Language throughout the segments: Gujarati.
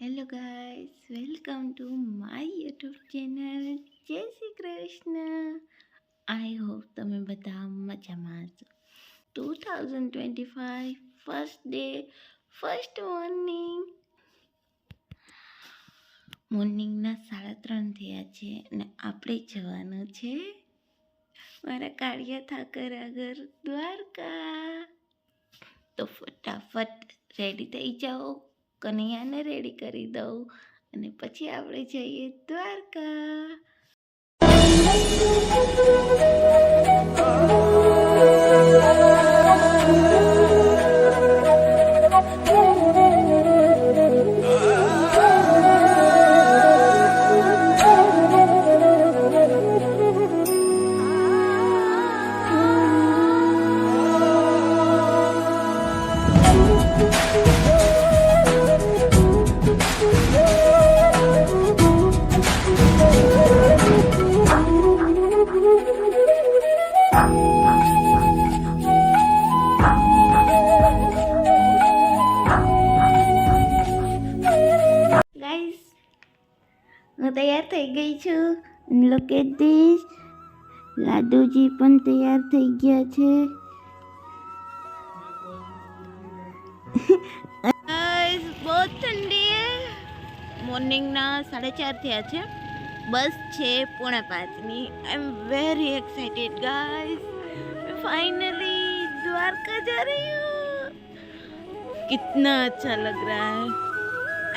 Hello guys, welcome to my YouTube channel. જય શ્રી કૃષ્ણ. આઈ હોપ તમે બધા મજામાં હશો. 2025 ફર્સ્ટ ડે, ફર્સ્ટ મોર્નિંગના 3:30 થયા છે અને આપણે જવાનું છે મારા કાળિયા ઠાકર આગળ દ્વારકા. તો ફટાફટ રેડી થઈ જાઓ, કનૈયાને રેડી કરી દઉં અને પછી આપણે જઈએ દ્વારકા. ગાઈસ, હું તૈયાર થઈ ગઈ છું. Look at this. લાડુજી પણ તૈયાર થઈ ગયા છે. ગાઈસ, બહુ ઠંડી હે. મોર્નિંગના 4:30 થયા છે. બસ છે 4:45ની. I am very excited guys. Finally Dwarka जा रही हूँ. कितना अच्छा लग रहा है.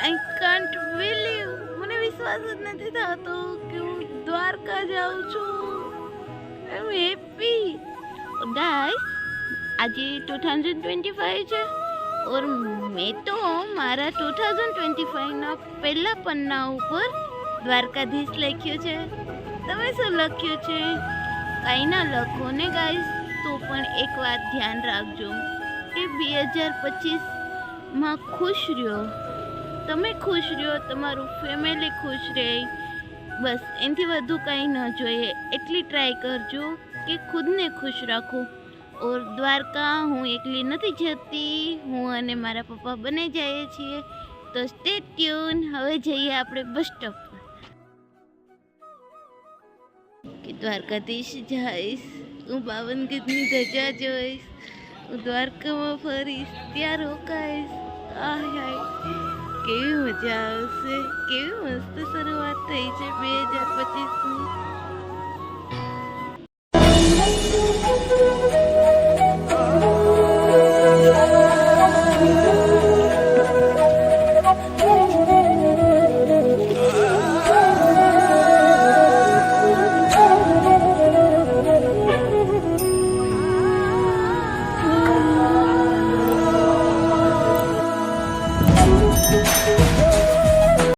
I can't believe. મને વિશ્વાસ જ નથી થતો કે હું દ્વારકા જાઉં છું. આઈ એમ હેપી ગાઈસ. આજે 2025 છે और મેં તો મારા 2025ના પહેલા પન્ના ઉપર દ્વારકાધીશ લખ્યું છે. તમે શું લખ્યું છે? કાંઈ ના લખો ને ગાઈસ, તો પણ એક વાત ધ્યાન રાખજો કે 2025માં ખુશ રહ્યો. તમે ખુશ રહ્યો, તમારું ફેમિલી ખુશ રહે. બસ એનાથી વધુ કાંઈ ન જોઈએ. એટલી ટ્રાય કરજો કે ખુદને ખુશ રાખો. ઓર દ્વારકા હું એકલી નથી જતી, હું અને મારા પપ્પા બંને જઈએ છીએ. તો સ્ટે ટ્યુન. હવે જઈએ આપણે બસ સ્ટોપ પર કે દ્વારકાધીશ જઈશ. હું 52 ગજની ધજા જોઈશ. હું દ્વારકામાં ફરીશ, ત્યાં રોકાઈશ. હાય કેવી મજા આવશે. કેવી મસ્ત શરૂઆત થઈ છે 2025ની.